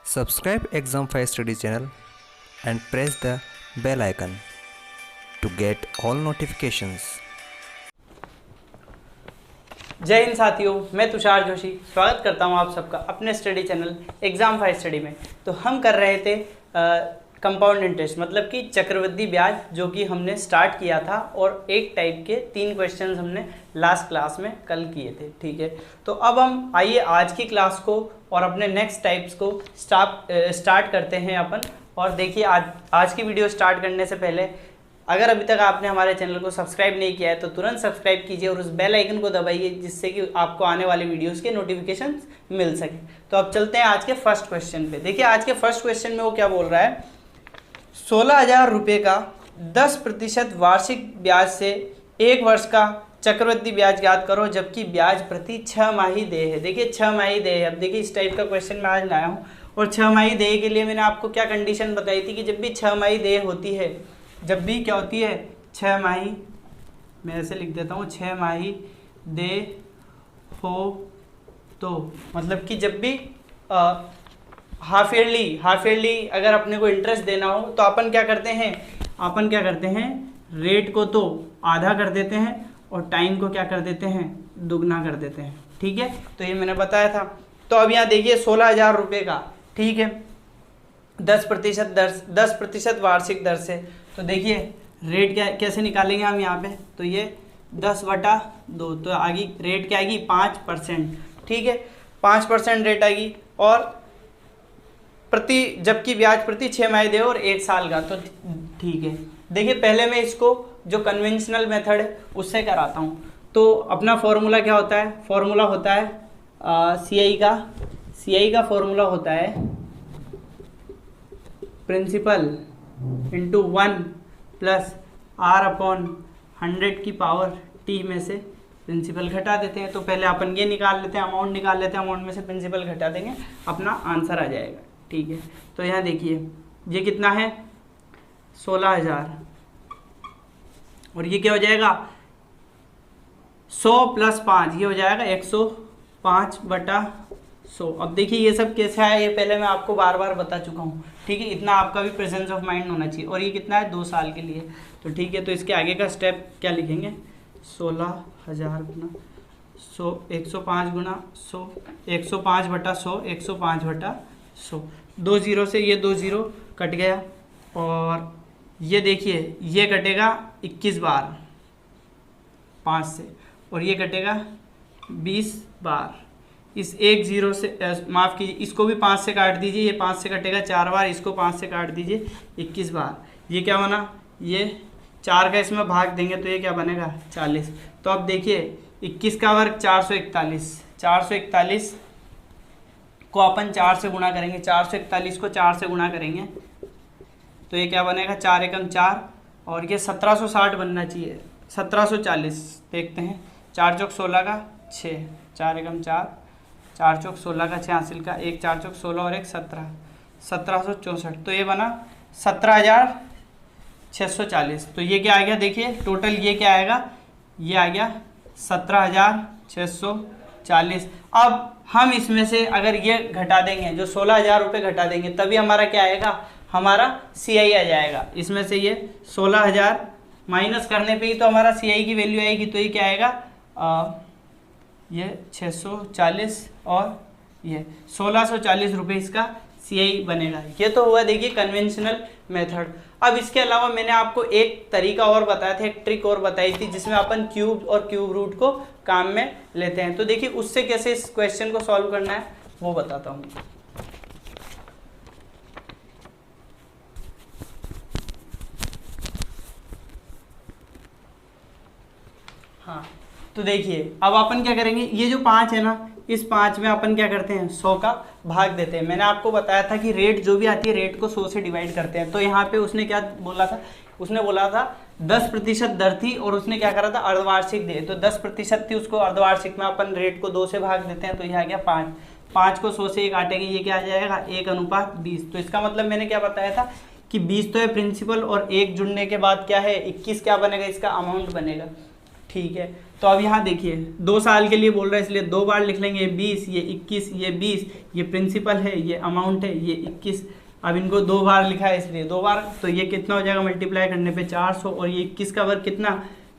Subscribe Exam 5 Study channel and press the bell icon to get all notifications. जय हिंद साथियों, मैं तुषार जोशी स्वागत करता हूं आप सबका अपने स्टडी चैनल एग्ज़ाम 5 स्टडी में। तो हम कर रहे थे कंपाउंड इंटरेस्ट मतलब कि चक्रवृद्धि ब्याज, जो कि हमने स्टार्ट किया था और एक टाइप के 3 क्वेश्चन हमने लास्ट क्लास में कल किए थे। ठीक है, तो अब हम आइए आज की क्लास को और अपने नेक्स्ट टाइप्स को स्टार्ट करते हैं अपन। और देखिए आज की वीडियो स्टार्ट करने से पहले अगर अभी तक आपने हमारे चैनल को सब्सक्राइब नहीं किया है तो तुरंत सब्सक्राइब कीजिए और उस बेल आइकन को दबाइए, जिससे कि आपको आने वाले वीडियोस के नोटिफिकेशन मिल सके। तो अब चलते हैं आज के फर्स्ट क्वेश्चन पे। देखिए आज के फर्स्ट क्वेश्चन में वो क्या बोल रहा है, 16,000 रुपये का 10% वार्षिक ब्याज से 1 वर्ष का चक्रवृद्धि ब्याज ज्ञात करो, जबकि ब्याज प्रति 6 माही देय है। देखिए 6 माही देय है। अब देखिए इस टाइप का क्वेश्चन मैं आज लाया हूँ और 6 माही देय के लिए मैंने आपको क्या कंडीशन बताई थी कि जब भी 6 माही देय होती है, जब भी क्या होती है 6 माही, मैं ऐसे लिख देता हूँ 6 माही देय हो, तो मतलब कि जब भी हाफ ईयरली अगर अपने को इंटरेस्ट देना हो तो अपन क्या करते हैं रेट को तो आधा कर देते हैं और टाइम को क्या कर देते हैं, दुगना कर देते हैं। ठीक है, तो ये मैंने बताया था। तो अब यहाँ देखिए 16,000 रुपये का, ठीक है, 10% वार्षिक दर से। तो देखिए रेट क्या कैसे निकालेंगे हम यहाँ पे, तो ये 10/2, तो आगे रेट क्या आएगी 5%। ठीक है, 5% रेट आएगी और जबकि ब्याज प्रति 6 माही दे और 1 साल का। तो ठीक है, देखिए पहले मैं इसको जो कन्वेंशनल मेथड है उससे कराता हूँ। तो अपना फॉर्मूला क्या होता है, फॉर्मूला होता है CI का फॉर्मूला होता है प्रिंसिपल इंटू 1 प्लस R/100 में से प्रिंसिपल घटा देते हैं। तो पहले अपन ये निकाल लेते हैं, अमाउंट निकाल लेते हैं, अमाउंट में से प्रिंसिपल घटा देंगे, अपना आंसर आ जाएगा। ठीक है, तो यहाँ देखिए ये कितना है 16,000 और ये क्या हो जाएगा 100 + 5, ये हो जाएगा 105/100। अब देखिए ये सब कैसे आया, ये पहले मैं आपको बार बार बता चुका हूँ। ठीक है, इतना आपका भी प्रेजेंस ऑफ माइंड होना चाहिए। और ये कितना है 2 साल के लिए। तो ठीक है, तो इसके आगे का स्टेप क्या लिखेंगे, 16,000 गुना 100, 105 गुना 100, 105/100, 105/100, 2 0 से ये 2 0 कट गया और ये देखिए ये कटेगा 21 बार 5 से और ये कटेगा 20 बार। इस 1 0 से माफ़ कीजिए, इसको भी 5 से काट दीजिए, ये 5 से कटेगा 4 बार, इसको 5 से काट दीजिए 21 बार। ये क्या बना, ये 4 का इसमें भाग देंगे तो ये क्या बनेगा 40। तो अब देखिए 21 का वर्ग 441, 441 को अपन 4 से गुणा करेंगे, 441 को 4 से गुणा करेंगे तो ये क्या बनेगा 4 एकम 4 और ये 1760 बनना चाहिए, 1740 देखते हैं। 4 चौक 16 का 6, 4 एकम 4, 4 चौक 16 का 6 हासिल का 1, 4 चौक 16 और 1 17, 1764। तो ये बना 17,640। तो ये क्या आ गया, देखिए टोटल ये क्या आएगा, ये आ गया 17,640। अब हम इसमें से अगर ये घटा देंगे, जो 16,000 रुपये घटा देंगे, तभी हमारा क्या आएगा, हमारा CI आ जाएगा। इसमें से ये 16,000 माइनस करने पे ही तो हमारा CI की वैल्यू आएगी। तो ये क्या आएगा, ये 640 और ये 1640 रुपये इसका CI बनेगा। ये तो हुआ देखिए कन्वेंशनल मेथड। अब इसके अलावा मैंने आपको एक तरीका और बताया था, एक ट्रिक और बताई थी, जिसमें अपन क्यूब और क्यूब रूट को काम में लेते हैं। तो देखिए उससे कैसे इस क्वेश्चन को सॉल्व करना है वो बताता हूँ। हाँ, तो देखिए अब अपन क्या करेंगे, ये जो 5 है ना, इस 5 में अपन क्या करते हैं 100 का भाग देते हैं। मैंने आपको बताया था कि रेट जो भी आती है रेट को 100 से डिवाइड करते हैं। तो यहाँ पे उसने क्या बोला था, उसने बोला था 10% दर थी और उसने क्या करा था अर्धवार्षिक दे, तो 10% थी, उसको अर्धवार्षिक में अपन रेट को 2 से भाग देते हैं। तो यह आ गया 5, 5 को 100 से काटेंगे, ये क्या आ जाएगा 1:20। तो इसका मतलब मैंने क्या बताया था कि 20 तो है प्रिंसिपल और 1 जुड़ने के बाद क्या है 21 क्या बनेगा, इसका अमाउंट बनेगा। ठीक है, तो अब यहाँ देखिए 2 साल के लिए बोल रहा है इसलिए 2 बार लिख लेंगे, 20, ये 21, ये 20, ये प्रिंसिपल है, ये अमाउंट है, ये 21। अब इनको 2 बार लिखा है इसलिए 2 बार, तो ये कितना हो जाएगा मल्टीप्लाई करने पे 400, और ये 21 का वर्ग कितना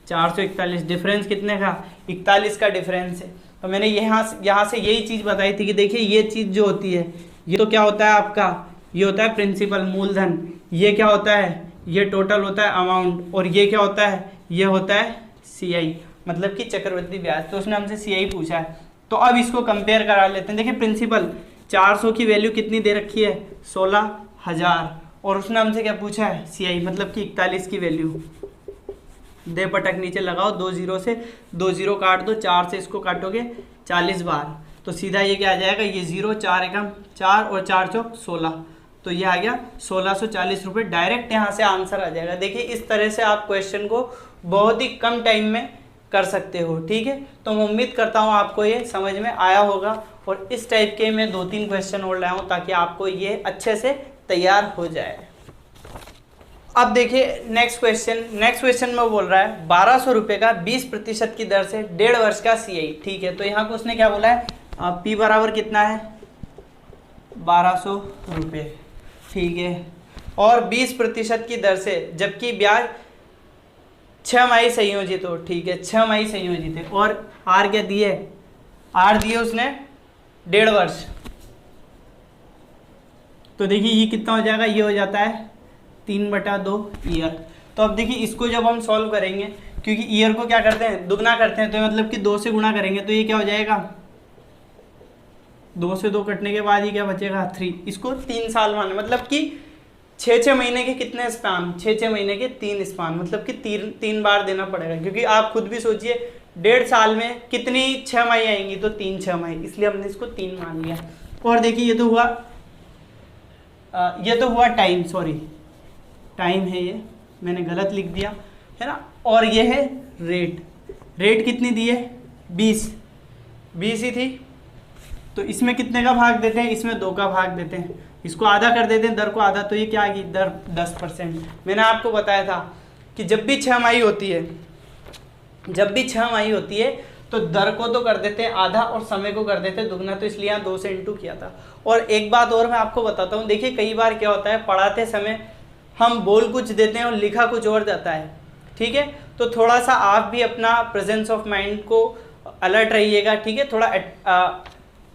441। डिफरेंस कितने का 41 का डिफरेंस है। तो मैंने यहाँ से यही चीज़ बताई थी कि देखिए ये चीज़ जो होती है ये तो क्या होता है आपका, ये होता है प्रिंसिपल मूलधन, ये क्या होता है, ये टोटल होता है अमाउंट, और ये क्या होता है, ये होता है CI मतलब कि चक्रवृद्धि ब्याज। तो उसने हमसे CI पूछा है, तो अब इसको कंपेयर करा लेते हैं। देखिए प्रिंसिपल 400 की वैल्यू कितनी दे रखी है 16,000, और उसने हमसे क्या पूछा है CI मतलब कि 41 की वैल्यू। दे पटक नीचे लगाओ, 2 0 से 2 0 काट दो, 4 से इसको काटोगे 40 बार, तो सीधा ये क्या आ जाएगा, ये 0, 4 एकम 4 और 4 चौक 16, तो ये आ गया 1640 रुपये। डायरेक्ट यहाँ से आंसर आ जाएगा। देखिए इस तरह से आप क्वेश्चन को बहुत ही कम टाइम में कर सकते हो, ठीक है। तो मैं उम्मीद करता हूँ आपको ये समझ में आया होगा, और इस टाइप के मैं 2-3 क्वेश्चन और लाया हूँ ताकि आपको ये अच्छे से तैयार हो जाए। अब देखिए नेक्स्ट क्वेश्चन में बोल रहा है 1200 रुपये का 20% की दर से 1.5 वर्ष का CI, ठीक है। तो यहाँ को उसने क्या बोला है, P बराबर कितना है 1200 रुपये, ठीक है, और 20% की दर से, जबकि ब्याज 6 माही संयोजित हो, ठीक है, 6 माही संयोजित है, और R क्या दिए, R दिए उसने 1.5 वर्ष। तो देखिए ये कितना हो जाएगा, ये हो जाता है 3/2 ईयर। तो अब देखिए इसको जब हम सॉल्व करेंगे, क्योंकि ईयर को क्या करते हैं दुगना करते हैं, तो मतलब कि 2 से गुणा करेंगे, तो ये क्या हो जाएगा 2 से 2 कटने के बाद ये क्या बचेगा 3। इसको 3 साल माने, मतलब कि 6-6 महीने के कितने स्पान, 6-6 महीने के 3 स्पान, मतलब कि 3 बार देना पड़ेगा, क्योंकि आप खुद भी सोचिए 1.5 साल में कितनी 6 माही आएंगी, तो 3 6 माही, इसलिए हमने इसको 3 मान लिया। और देखिए ये तो हुआ टाइम, सॉरी टाइम है, ये मैंने गलत लिख दिया है ना। और ये है रेट कितनी दी है 20 ही थी, तो इसमें कितने का भाग देते हैं, इसमें 2 का भाग देते हैं, इसको आधा कर देते हैं, दर को आधा, तो ये क्या आ गई दर 10%। मैंने आपको बताया था कि जब भी 6 माही होती है तो दर को तो कर देते हैं आधा और समय को कर देते हैं दुगना, तो इसलिए यहाँ 2 से इंटू किया था। और एक बात और मैं आपको बताता हूँ, देखिए कई बार क्या होता है पढ़ाते समय हम बोल कुछ देते हैं और लिखा कुछ और जाता है, ठीक है। तो थोड़ा सा आप भी अपना प्रेजेंस ऑफ माइंड को अलर्ट रहिएगा, ठीक है, थोड़ा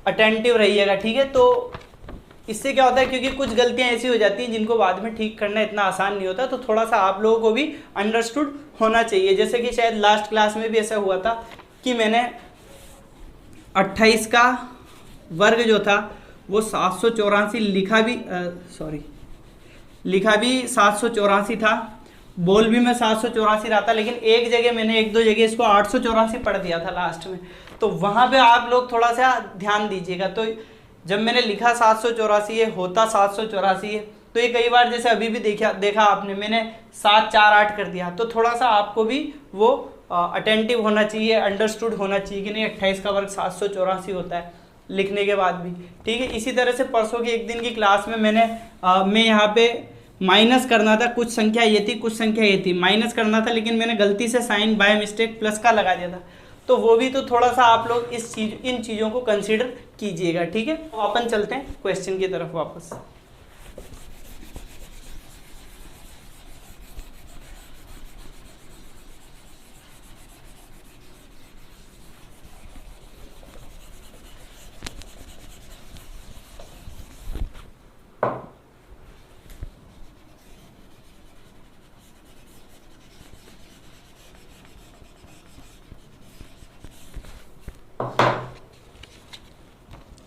अटेंटिव रहिएगा, ठीक है। तो इससे क्या होता है, क्योंकि कुछ गलतियां ऐसी हो जाती हैं जिनको बाद में ठीक करना इतना आसान नहीं होता, तो थोड़ा सा आप लोगों को भी अंडरस्टूड होना चाहिए। जैसे कि शायद लास्ट क्लास में भी ऐसा हुआ था कि मैंने 28 का वर्ग जो था वो 784 लिखा भी 784 था, बोल भी मैं 784 रहा था, लेकिन एक जगह मैंने 1-2 जगह इसको 884 पढ़ दिया था लास्ट में, तो वहाँ पे आप लोग थोड़ा सा ध्यान दीजिएगा। तो जब मैंने लिखा 784 है, होता 784 है, तो ये कई बार जैसे अभी भी देखा आपने मैंने 748 कर दिया, तो थोड़ा सा आपको भी वो अटेंटिव होना चाहिए, अंडरस्टूड होना चाहिए कि नहीं 28 का वर्ग 784 होता है लिखने के बाद भी, ठीक है। इसी तरह से परसों की एक दिन की क्लास में मैं यहाँ पे माइनस करना था, कुछ संख्या ये थी कुछ संख्या ये थी, माइनस करना था, लेकिन मैंने गलती से साइन बाय मिस्टेक प्लस का लगा दिया था, तो वो भी तो थोड़ा सा आप लोग इन चीज़ों को कंसीडर कीजिएगा, ठीक है। तो अपन चलते हैं क्वेश्चन की तरफ वापस।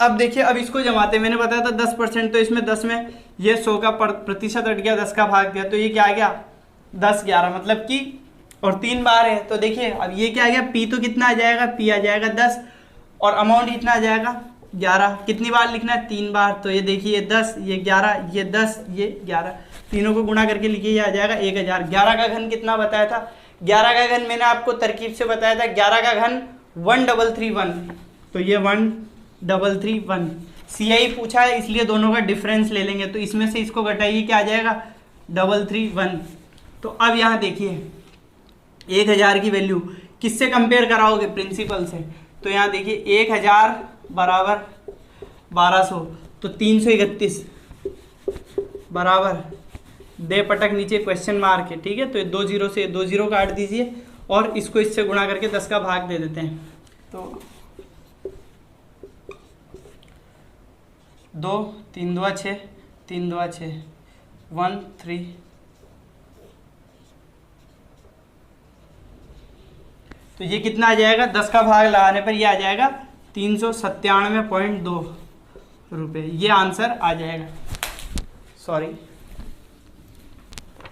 अब देखिए, अब इसको जमाते, मैंने बताया था 10%, तो इसमें 10 में ये 100 का प्रतिशत हट गया, 10 का भाग दिया, तो ये क्या आ गया 10 11, मतलब कि और 3 बार है, तो देखिए अब ये क्या आ गया, पी तो कितना आ जाएगा, पी आ जाएगा 10 और अमाउंट कितना आ जाएगा 11। कितनी बार लिखना है 3 बार, तो ये देखिए 10 ये 11 ये 10 ये 11, तीनों को गुणा करके लिखिए, ये आ जाएगा 1000। 11 का घन कितना बताया था, 11 का घन मैंने आपको तरकीब से बताया था, 11 का घन 1331, तो ये 1331। CI पूछा है इसलिए दोनों का डिफरेंस ले लेंगे, तो इसमें से इसको घटाइए, क्या आ जाएगा 331। तो अब यहाँ देखिए 1000 की वैल्यू किससे कंपेयर कराओगे, प्रिंसिपल से। तो यहाँ देखिए 1000 बराबर 1200, तो 331 बराबर दे पटक नीचे क्वेश्चन मार्क है, ठीक है। तो 2 जीरो से 2 जीरो काट दीजिए और इसको इससे गुणा करके 10 का भाग दे देते हैं। तो 2 3 2 6 3 2 6 1 3, तो ये कितना आ जाएगा, 10 का भाग लगाने पर ये आ जाएगा 397.2 रुपये, ये आंसर आ जाएगा। सॉरी,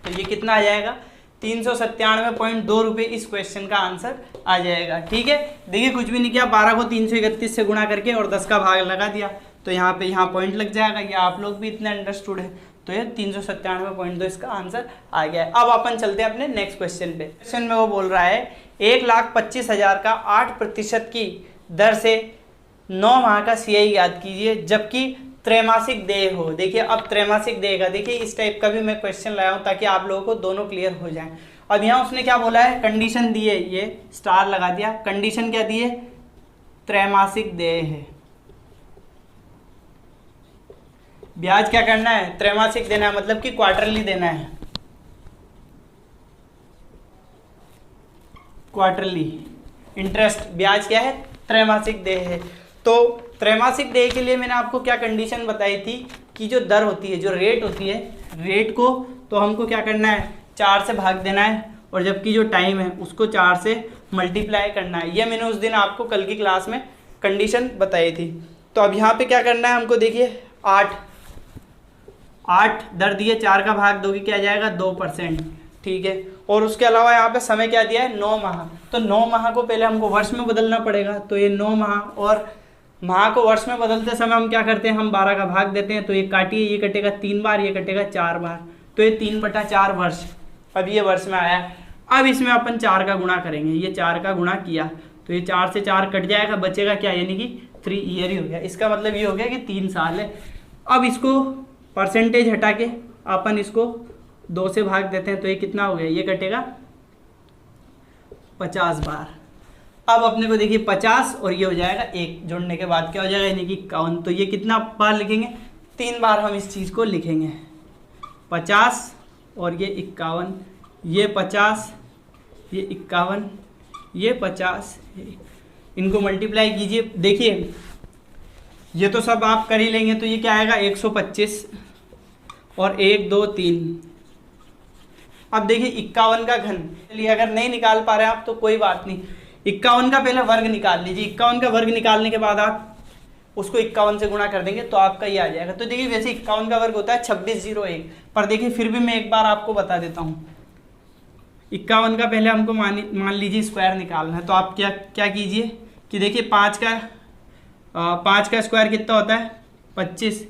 तो ये कितना आ जाएगा, 397.2 रुपये इस क्वेश्चन का आंसर आ जाएगा, ठीक है। देखिए कुछ भी नहीं किया, 12 को 331 से गुणा करके और 10 का भाग लगा दिया, तो यहाँ पे पॉइंट लग जाएगा। ये आप लोग भी इतने अंडरस्टूड है, तो ये 397.2 इसका आंसर आ गया है। अब अपन चलते हैं अपने नेक्स्ट क्वेश्चन पे। क्वेश्चन में वो बोल रहा है 1,25,000 का 8% की दर से 9 माह का CI याद कीजिए जबकि त्रैमासिक देय हो। देखिए अब त्रैमासिक देय का, देखिए इस टाइप का भी मैं क्वेश्चन लाया हूँ ताकि आप लोगों को दोनों क्लियर हो जाएं। अब यहाँ उसने क्या बोला है, कंडीशन दी है, ये स्टार लगा दिया। कंडीशन क्या दी है, त्रैमासिक देय है। ब्याज क्या करना है, त्रैमासिक देना है, मतलब कि क्वार्टरली देना है, क्वार्टरली। इंटरेस्ट ब्याज क्या है, त्रैमासिक देय है। तो त्रैमासिक देय के लिए मैंने आपको क्या कंडीशन बताई थी कि जो दर होती है, जो रेट होती है, रेट को तो हमको क्या करना है, 4 से भाग देना है, और जबकि जो टाइम है उसको 4 से मल्टीप्लाई करना है। ये मैंने उस दिन आपको कल की क्लास में कंडीशन बताई थी। तो अब यहाँ पे क्या करना है हमको, देखिए 8 दर दिए, 4 का भाग दोगे क्या आ जाएगा, 2%, ठीक है। और उसके अलावा यहाँ पे समय क्या दिया है, 9 माह। तो 9 माह को पहले हमको वर्ष में बदलना पड़ेगा, तो ये 9 माह, और माह को वर्ष में बदलते समय हम क्या करते हैं, हम 12 का भाग देते हैं। तो ये काटिए, ये कटेगा 3 बार, ये कटेगा 4 बार, तो ये 3/4 वर्ष। अब ये वर्ष में आया। अब इसमें अपन 4 का गुणा करेंगे, ये 4 का गुणा किया तो ये 4 से 4 कट जाएगा, बचेगा क्या, यानी कि 3 ईयर ही हो गया। इसका मतलब ये हो गया कि 3 साल है। अब इसको परसेंटेज हटा के अपन इसको 2 से भाग देते हैं, तो ये कितना हो गया, ये कटेगा 50 बार। अब अपने को देखिए 50 और ये हो जाएगा 1, जोड़ने के बाद क्या हो जाएगा, यानी कि 51। तो ये कितना बार लिखेंगे, 3 बार हम इस चीज़ को लिखेंगे, 50 और ये 51, ये 50, ये 51, ये 50, इनको मल्टीप्लाई कीजिए। देखिए ये तो सब आप कर ही लेंगे, तो ये क्या आएगा, 125 और 1 2 3। अब देखिए 51 का घन, चलिए अगर नहीं निकाल पा रहे हैं आप तो कोई बात नहीं, 51 का पहले वर्ग निकाल लीजिए। 51 का वर्ग निकालने के बाद आप उसको 51 से गुणा कर देंगे तो आपका ये आ जाएगा। तो देखिए वैसे 51 का वर्ग होता है 2601, पर देखिए फिर भी मैं एक बार आपको बता देता हूँ। 51 का पहले हमको मान लीजिए स्क्वायर निकालना है, तो आप क्या कीजिए कि देखिए 5 का स्क्वायर कितना होता है, 25,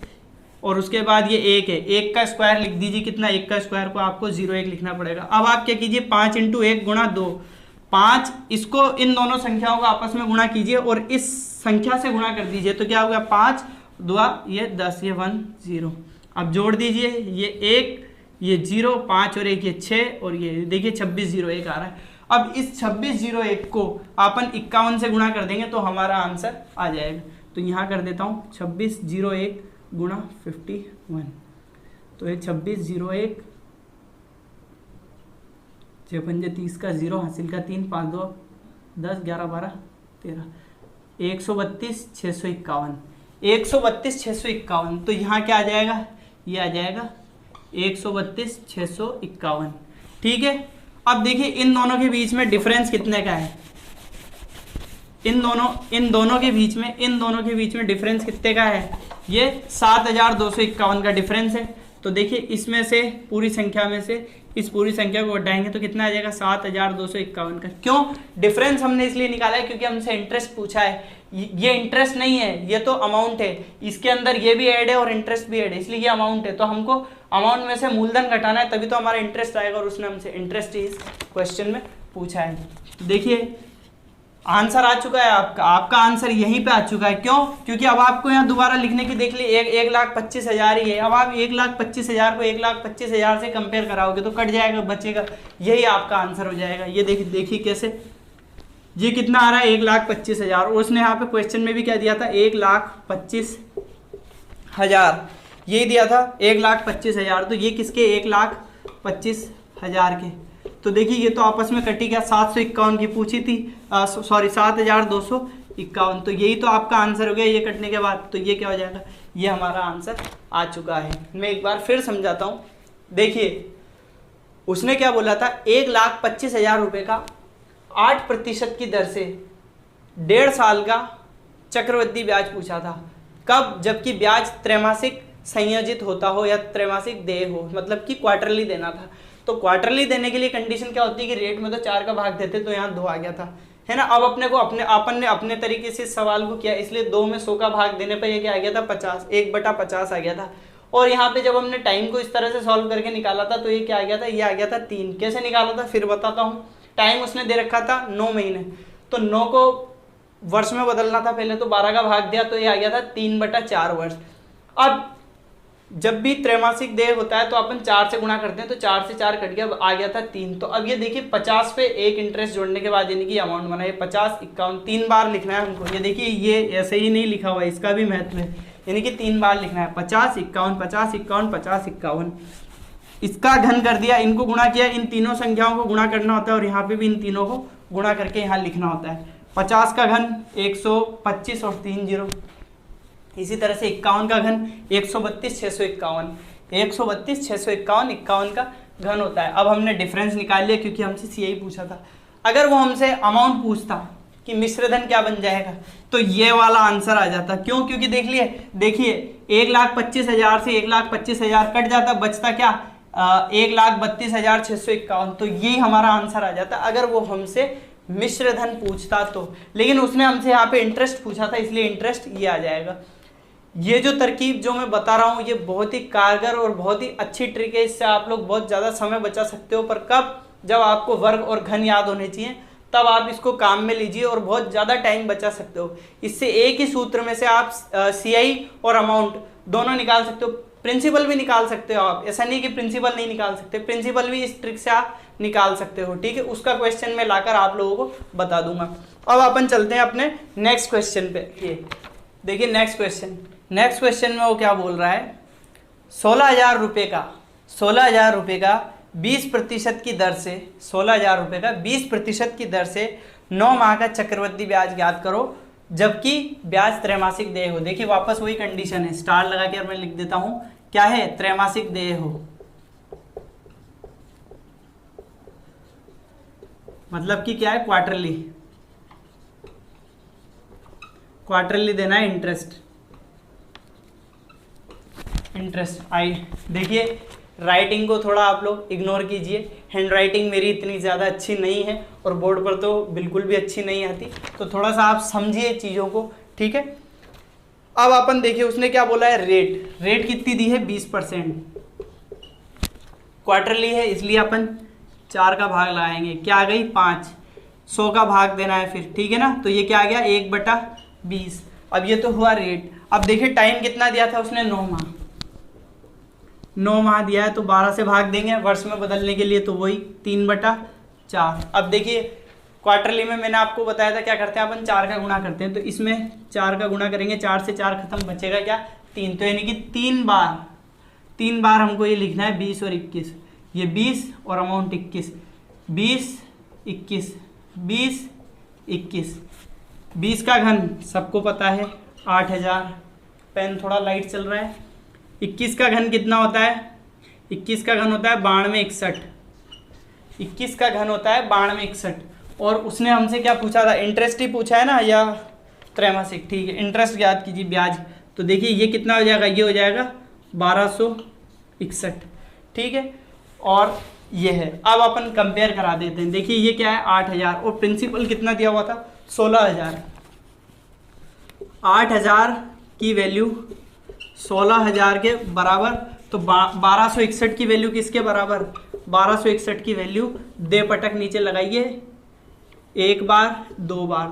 और उसके बाद ये 1 है, 1 का स्क्वायर लिख दीजिए कितना, 1 का स्क्वायर को आपको 01 लिखना पड़ेगा। अब आप क्या कीजिए, 5 × 1 गुणा 2, 5, इसको इन दोनों संख्याओं को आपस में गुणा कीजिए और इस संख्या से गुणा कर दीजिए, तो क्या होगा, 5 2 ये 10, ये 1 0। अब जोड़ दीजिए, ये 1, ये 0, 5 और 1 ये 6, और ये देखिए 2601 आ रहा है। अब इस 2601 को अपन 51 से गुणा कर देंगे तो हमारा आंसर आ जाएगा। तो यहाँ कर देता हूँ 2601 गुणा 51, तो ये 2601, 6 5 30 का 0 हासिल का 3, 5 2 10 11 12 13, 132,651, 132,651। तो यहाँ क्या आ जाएगा, ये आ जाएगा 132,651, ठीक है। अब देखिए इन दोनों के बीच में डिफरेंस कितने का है, इन दोनों के बीच में डिफरेंस कितने का है, ये 7,251 का डिफरेंस है। तो देखिए इसमें से पूरी संख्या में से इस पूरी संख्या को हटाएंगे तो कितना आ जाएगा, 7,251 का। क्यों डिफरेंस हमने इसलिए निकाला है क्योंकि हमसे इंटरेस्ट पूछा है। ये इंटरेस्ट नहीं है, ये तो अमाउंट है, इसके अंदर ये भी ऐड है और इंटरेस्ट भी ऐड है, इसलिए ये अमाउंट है। तो हमको अमाउंट में से मूलधन घटाना है, तभी तो हमारा इंटरेस्ट आएगा, और उसने हमसे इंटरेस्ट इस क्वेश्चन में पूछा है। तो देखिए आंसर आ चुका है आपका आंसर यहीं पे आ चुका है। क्यों, क्योंकि अब आपको यहाँ दोबारा लिखने की, देख ली 1,25,000 ही है। अब आप 1,25,000 को 1,25,000 से कंपेयर कराओगे तो कट जाएगा, बचेगा, यही आपका आंसर हो जाएगा। ये देखिए कैसे, ये कितना आ रहा है 1,25,000, और उसने यहाँ पे क्वेश्चन में भी क्या दिया था 1,25,000, यही दिया था 1,25,000, तो ये किसके 1,25,000 के। तो देखिए ये तो आपस में कटी गया, 751 की पूछी थी, सॉरी 7,251, तो यही तो आपका आंसर हो गया ये कटने के बाद। तो ये क्या हो जाएगा, ये हमारा आंसर आ चुका है। मैं एक बार फिर समझाता हूँ। देखिए उसने क्या बोला था 1,25,000 रुपये का 8% की दर से 1.5 साल का चक्रवृद्धि ब्याज पूछा था। कब, जबकि ब्याज त्रैमासिक संयोजित होता हो या त्रैमासिक देय हो, मतलब कि क्वार्टरली देना था। तो क्वार्टरली देने के लिए कंडीशन क्या होती है कि रेट में तो 4 का भाग देते, तो यहाँ 2 आ गया था, है ना। अब अपने को अपन ने अपने तरीके से इस सवाल को किया, इसलिए 2 में 100 का भाग देने पर ये क्या आ गया था 50, 1/50 आ गया था। और यहाँ पे जब हमने टाइम को इस तरह से सॉल्व करके निकाला था तो ये क्या आ गया था, ये आ गया था 3। कैसे निकाला था फिर बताता हूँ। टाइम उसने दे रखा था 9 महीने, तो 9 को वर्ष में बदलना था पहले, तो 12 का भाग दिया तो ये आ गया था 3/4 वर्ष। अब जब भी त्रैमासिक देय होता है तो अपन 4 से गुणा करते हैं, तो 4 से 4 कट गया, आ गया था 3। तो अब ये देखिए 50 पे एक इंटरेस्ट जोड़ने के बाद यानी कि अमाउंट बना है 50, 51, 3 बार लिखना है हमको। ये देखिए ये ऐसे ही नहीं लिखा हुआ है, इसका भी महत्व है, यानी कि 3 बार लिखना है 50, 51, 50, 51, 50, 51। इसका घन कर दिया, इनको गुणा किया, इन तीनों संख्याओं को गुणा करना होता है और यहाँ पे भी इन तीनों को गुणा करके यहाँ लिखना होता है। 50 का घन 125 और 3 0। इसी तरह से 51 का घन 132, 651, 132, 651, 51 का घन होता है। अब हमने डिफरेंस निकाल लिया क्योंकि हमसे सीआई पूछा था। अगर वो हमसे अमाउंट पूछता कि मिश्र धन क्या बन जाएगा, तो ये वाला आंसर आ जाता। क्यों, क्योंकि देखिए 1,25,000 से 1,25,000 कट जाता, बचता क्या 1,32,651, तो ये हमारा आंसर आ जाता अगर वो हमसे मिश्र धन पूछता तो। लेकिन उसने हमसे यहाँ पे इंटरेस्ट पूछा था, इसलिए इंटरेस्ट ये आ जाएगा। ये जो तरकीब जो मैं बता रहा हूँ ये बहुत ही कारगर और बहुत ही अच्छी ट्रिक है, इससे आप लोग बहुत ज़्यादा समय बचा सकते हो। पर कब, जब आपको वर्ग और घन याद होने चाहिए तब आप इसको काम में लीजिए और बहुत ज़्यादा टाइम बचा सकते हो। इससे एक ही सूत्र में से आप सीआई और अमाउंट दोनों निकाल सकते हो, प्रिंसिपल भी निकाल सकते हो आप। ऐसा नहीं कि प्रिंसिपल नहीं निकाल सकते, प्रिंसिपल भी इस ट्रिक से आप निकाल सकते हो, ठीक है। उसका क्वेश्चन मैं लाकर आप लोगों को बता दूंगा। अब अपन चलते हैं अपने नेक्स्ट क्वेश्चन पे। ये देखिए नेक्स्ट क्वेश्चन में वो क्या बोल रहा है, 16,000 रुपये का 20% की दर से 16,000 रुपये का 20% की दर से 9 माह का चक्रवृद्धि ब्याज ज्ञात करो जबकि ब्याज त्रैमासिक देय हो। देखिए वापस वही कंडीशन है, स्टार लगा के मैं लिख देता हूं, क्या है, त्रैमासिक देय हो, मतलब कि क्या है, क्वार्टरली देना है इंटरेस्ट। आई देखिए राइटिंग को थोड़ा आप लोग इग्नोर कीजिए, हैंड राइटिंग मेरी इतनी ज़्यादा अच्छी नहीं है और बोर्ड पर तो बिल्कुल भी अच्छी नहीं आती, तो थोड़ा सा आप समझिए चीज़ों को, ठीक है। अब अपन देखिए उसने क्या बोला है, रेट कितनी दी है 20%, क्वार्टरली है इसलिए अपन 4 का भाग लगाएंगे, क्या आ गई 5, 100 का भाग देना है फिर, ठीक है ना। तो ये क्या आ गया 1/20। अब ये तो हुआ रेट। अब देखिए टाइम कितना दिया था उसने, 9 माह दिया है, तो 12 से भाग देंगे वर्ष में बदलने के लिए, तो वही 3/4। अब देखिए क्वार्टरली में मैंने आपको बताया था क्या करते हैं अपन, 4 का गुणा करते हैं, तो इसमें 4 का गुणा करेंगे, 4 से 4 खत्म, बचेगा क्या 3, तो यानी कि 3 बार हमको ये लिखना है 20 और 21, ये 20 और अमाउंट 21, 20, 21, 20, 21, 20 का घन सबको पता है 8,000, पेन थोड़ा लाइट चल रहा है। 21 का घन कितना होता है, 21 का घन होता है 9261, 21 का घन होता है 9261। और उसने हमसे क्या पूछा था, इंटरेस्ट ही पूछा है ना या त्रैमासिक, ठीक है। इंटरेस्ट याद कीजिए, ब्याज, तो देखिए ये कितना हो जाएगा, ये हो जाएगा 1261, ठीक है। और ये है, अब अपन कंपेयर करा देते हैं। देखिए ये क्या है 8,000 और प्रिंसिपल कितना दिया हुआ था 16,000, 8,000 की वैल्यू 16,000 के बराबर, तो 1261 की वैल्यू किसके बराबर, 1261 की वैल्यू दे पटक नीचे लगाइए, 1 बार 2 बार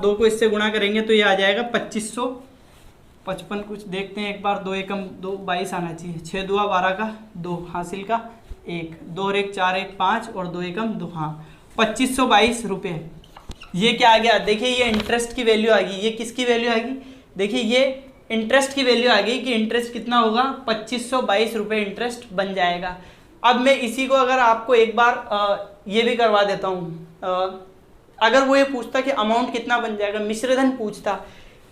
2 को इससे गुणा करेंगे तो ये आ जाएगा 2555, कुछ देखते हैं एक बार, 2 एकम 2 22 आना चाहिए, 6 दूआ 12 का 2 हासिल का 1, 2 और 1 4, 1 5 और 2 एकम 2, हाँ 2522 रुपये। ये क्या आ गया, देखिए ये इंटरेस्ट की वैल्यू आ गई, ये किसकी वैल्यू आ गई, देखिए ये इंटरेस्ट की वैल्यू आ गई कि इंटरेस्ट कितना होगा, 2522 रुपये इंटरेस्ट बन जाएगा। अब मैं इसी को अगर आपको एक बार ये भी करवा देता हूँ, अगर वो ये पूछता कि अमाउंट कितना बन जाएगा, मिश्रधन पूछता,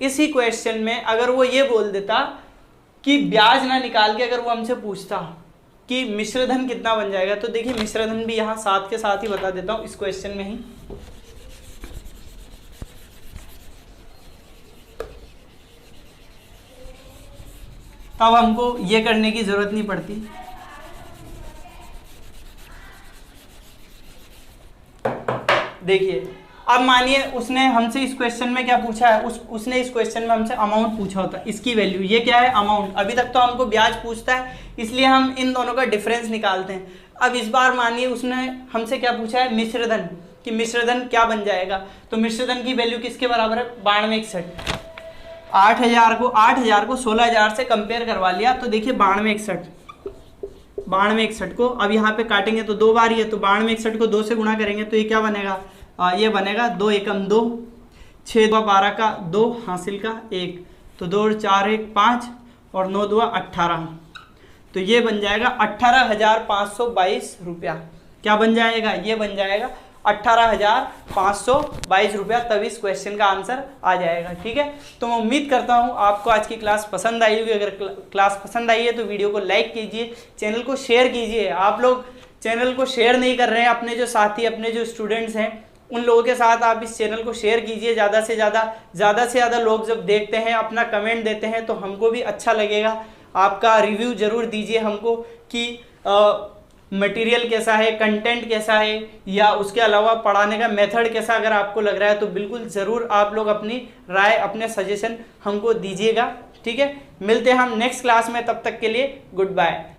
इसी क्वेश्चन में अगर वो ये बोल देता कि ब्याज ना निकाल के अगर वो हमसे पूछता कि मिश्रधन कितना बन जाएगा, तो देखिए मिश्रधन भी यहाँ साथ के साथ ही बता देता हूँ इस क्वेश्चन में ही। तब हमको ये करने की जरूरत नहीं पड़ती। देखिए अब मानिए उसने हमसे इस क्वेश्चन में क्या पूछा है, उसने इस क्वेश्चन में हमसे अमाउंट पूछा होता है, इसकी वैल्यू, ये क्या है अमाउंट। अभी तक तो हमको ब्याज पूछता है, इसलिए हम इन दोनों का डिफरेंस निकालते हैं। अब इस बार मानिए उसने हमसे क्या पूछा है, मिश्रधन, कि मिश्रधन क्या बन जाएगा। तो मिश्रधन की वैल्यू किसके बराबर है, 9261। 8000 को 16000 से कंपेयर करवा लिया, तो देखिए 9261 को अब यहाँ पे काटेंगे तो 2 बार ही है, तो 9261 को 2 से गुणा करेंगे तो ये क्या बनेगा, ये बनेगा 2 एकम 2, 6 2 12 का 2 हासिल का 1, तो 2 4 1 5 और 9 2 18, तो ये बन जाएगा 18,522 रुपया। क्या बन जाएगा, ये बन जाएगा 18,522 रुपया, तभी इस क्वेश्चन का आंसर आ जाएगा। ठीक है, तो मैं उम्मीद करता हूँ आपको आज की क्लास पसंद आई होगी। अगर क्लास पसंद आई है तो वीडियो को लाइक कीजिए, चैनल को शेयर कीजिए। आप लोग चैनल को शेयर नहीं कर रहे हैं, अपने जो साथी, अपने जो स्टूडेंट्स हैं उन लोगों के साथ आप इस चैनल को शेयर कीजिए। ज़्यादा से ज़्यादा लोग जब देखते हैं, अपना कमेंट देते हैं, तो हमको भी अच्छा लगेगा। आपका रिव्यू ज़रूर दीजिए हमको कि मटेरियल कैसा है, कंटेंट कैसा है, या उसके अलावा पढ़ाने का मेथड कैसा अगर आपको लग रहा है, तो बिल्कुल ज़रूर आप लोग अपनी राय, अपने सजेशन हमको दीजिएगा। ठीक है, मिलते हैं हम नेक्स्ट क्लास में, तब तक के लिए गुड बाय।